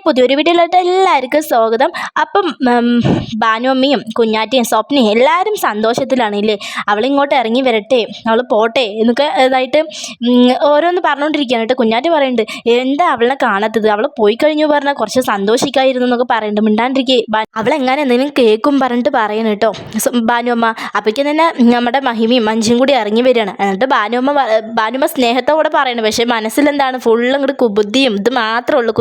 പുതിയൊരു വീഡിയോയിലോട്ട് എല്ലാവർക്കും സ്വാഗതം. അപ്പം ഭാനുഅമ്മയും കുഞ്ഞാറ്റയും സ്വപ്നയും എല്ലാവരും സന്തോഷത്തിലാണ് ഇല്ലേ. അവളിങ്ങോട്ട് ഇറങ്ങി വരട്ടെ, അവൾ പോട്ടെ എന്നൊക്കെ ഇതായിട്ട് ഓരോന്ന് പറഞ്ഞുകൊണ്ടിരിക്കുകയാണ് കേട്ടോ. കുഞ്ഞാറ്റ പറയുന്നുണ്ട്, എന്താ അവളെ കാണാത്തത്, അവൾ പോയി കഴിഞ്ഞു പറഞ്ഞാൽ കുറച്ച് സന്തോഷിക്കായിരുന്നു എന്നൊക്കെ പറയുന്നുണ്ട്. മിണ്ടാണ്ടിരിക്കേ, അവളെങ്ങനെ എന്തെങ്കിലും കേൾക്കും പറഞ്ഞിട്ട് പറയുന്നു കേട്ടോ ഭാനുഅമ്മ. അപ്പോഴേക്കും തന്നെ നമ്മുടെ മഹിമയും മഞ്ജും കൂടി ഇറങ്ങി വരികയാണ്. എന്നിട്ട് ഭാനുമ്മ സ്നേഹത്തോടെ പറയണം, പക്ഷേ മനസ്സിലെന്താണ് ഫുള്ളും ഇങ്ങോട്ട് കുബുദ്ധിയും ഇത് മാത്രമേ ഉള്ളൂ,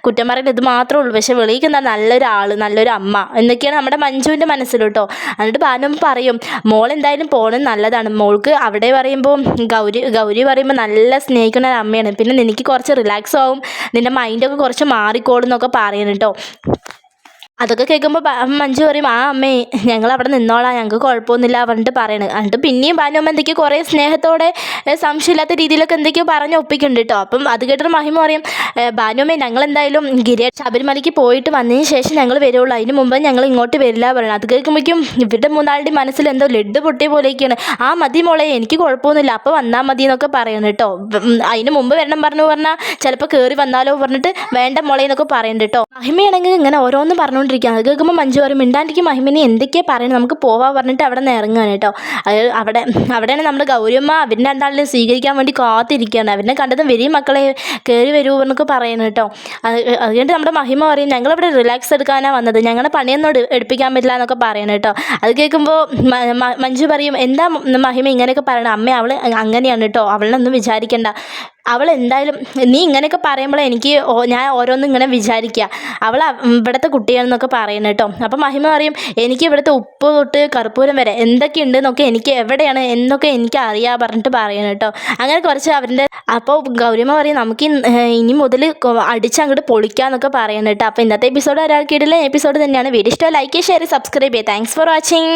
കുറ്റം പറയുന്നത് ഇത് മാത്രമേ ഉള്ളൂ. പക്ഷേ വെളിക്ക് എന്താ നല്ലൊരാൾ, നല്ലൊരു അമ്മ എന്നൊക്കെയാണ് നമ്മുടെ മഞ്ജുവിൻ്റെ മനസ്സിൽ കേട്ടോ. എന്നിട്ട് ഭാനുമ്മ പറയും, മോൾ എന്തായാലും പോകണം നല്ലതാണ്, മോൾക്ക് അവിടെ പറയുമ്പോൾ ഗൗരി പറയുമ്പോൾ നല്ല സ്നേഹിക്കുന്ന ഒരു അമ്മയാണ്, പിന്നെ നിനക്ക് കുറച്ച് റിലാക്സ് ആവും, നിൻ്റെ മൈൻഡൊക്കെ കുറച്ച് മാറിക്കോളും എന്നൊക്കെ പറയുന്നു കേട്ടോ. അതൊക്കെ കേൾക്കുമ്പോൾ മഞ്ജു പറയും, ആ അമ്മേ ഞങ്ങൾ അവിടെ നിന്നോളാം, ഞങ്ങൾക്ക് കുഴപ്പമൊന്നുമില്ല പറഞ്ഞിട്ട് പറയണത്. എന്നിട്ട് പിന്നെയും ഭാനുഅമ്മ എന്തൊക്കെയോ കുറേ സ്നേഹത്തോടെ സംശയമില്ലാത്ത രീതിയിലൊക്കെ എന്തൊക്കെയോ പറഞ്ഞ് ഒപ്പിക്കുന്നുണ്ട് കേട്ടോ. അപ്പം അത് കേട്ടിട്ട് മഹിമ പറയും, ഭാനുഅമ്മേ ഞങ്ങൾ എന്തായാലും ശബരിമലയ്ക്ക് പോയിട്ട് വന്നതിന് ശേഷം ഞങ്ങൾ വരുള്ളൂ, അതിന് മുമ്പ് ഞങ്ങൾ ഇങ്ങോട്ട് വരില്ല പറയണം. അത് കേൾക്കുമ്പോഴേക്കും ഇവരുടെ മൂന്നാളുടെ മനസ്സിൽ എന്തോ ലഡ്ഡു പൊട്ടിയ പോലെയൊക്കെയാണ്. ആ മതി മോളെ, എനിക്ക് കുഴപ്പമൊന്നുമില്ല, അപ്പോൾ വന്നാൽ മതി എന്നൊക്കെ പറയണം കേട്ടോ. അതിന് മുമ്പ് വരണം പറഞ്ഞാൽ ചിലപ്പോൾ കയറി വന്നാലോ പറഞ്ഞിട്ട് വേണ്ട മോളെ എന്നൊക്കെ പറയുന്നുണ്ട് കേട്ടോ. മഹിമയാണെങ്കിൽ ഇങ്ങനെ ഓരോന്ന് പറഞ്ഞുകൊണ്ട് അത് കേൾക്കുമ്പോൾ മഞ്ജു പറയും, മിണ്ടാണ്ടിക്ക് മഹിമിനെ എന്തൊക്കെയാണ് പറയുന്നത്, നമുക്ക് പോവാൻ പറഞ്ഞിട്ട് അവിടെ നിന്ന് ഇറങ്ങുകയാണ് കേട്ടോ. അവിടെയാണ് നമ്മുടെ ഗൗരിയമ്മ അവരുടെ രണ്ടാളിനെ സ്വീകരിക്കാൻ വേണ്ടി കാത്തിരിക്കുകയാണ്. അവരെ കണ്ടതും വരും മക്കളെ കയറി വരൂ എന്നൊക്കെ പറയുന്നു കേട്ടോ. അതുകൊണ്ട് നമ്മുടെ മഹിമ പറയും, ഞങ്ങളിവിടെ റിലാക്സ് എടുക്കാനാണ് വന്നത്, ഞങ്ങളുടെ പണിയൊന്നും എടുപ്പിക്കാൻ പറ്റില്ല എന്നൊക്കെ പറയുന്നു കേട്ടോ. അത് കേൾക്കുമ്പോൾ മഞ്ജു പറയും, എന്താ മഹിമ ഇങ്ങനെയൊക്കെ പറയണം, അമ്മ അവൾ അങ്ങനെയാണ് കേട്ടോ, അവളൊന്നും വിചാരിക്കണ്ട, അവൾ എന്തായാലും നീ ഇങ്ങനെയൊക്കെ പറയുമ്പോൾ ഞാൻ ഓരോന്നും ഇങ്ങനെ വിചാരിക്കുക, അവൾ ഇവിടുത്തെ കുട്ടിയാണെന്നൊക്കെ പറയുന്നത് കേട്ടോ. അപ്പം മഹിമ പറയും, എനിക്ക് ഇവിടുത്തെ ഉപ്പ് തൊട്ട് കർപ്പൂരം വരെ എന്തൊക്കെയുണ്ട് എന്നൊക്കെ എനിക്ക് എവിടെയാണ് എന്നൊക്കെ എനിക്ക് അറിയാം പറഞ്ഞിട്ട് പറയുന്നത് കേട്ടോ. അങ്ങനെ കുറച്ച് അവരുടെ അപ്പോൾ ഗൗരിയമ്മ പറയും, നമുക്ക് ഇനി മുതൽ അടിച്ചങ്ങോട്ട് പൊളിക്കാന്നൊക്കെ പറയുന്നത് കേട്ടോ. അപ്പോൾ ഇന്നത്തെ എപ്പിസോഡ് ഒരാൾക്കിടയിലെ എപ്പിസോഡ് തന്നെയാണ്. വീഡിയോ ഇഷ്ടം ലൈക്ക് ഷെയർ സബ്സ്ക്രൈബ് ചെയ്യുക. Thanks for watching.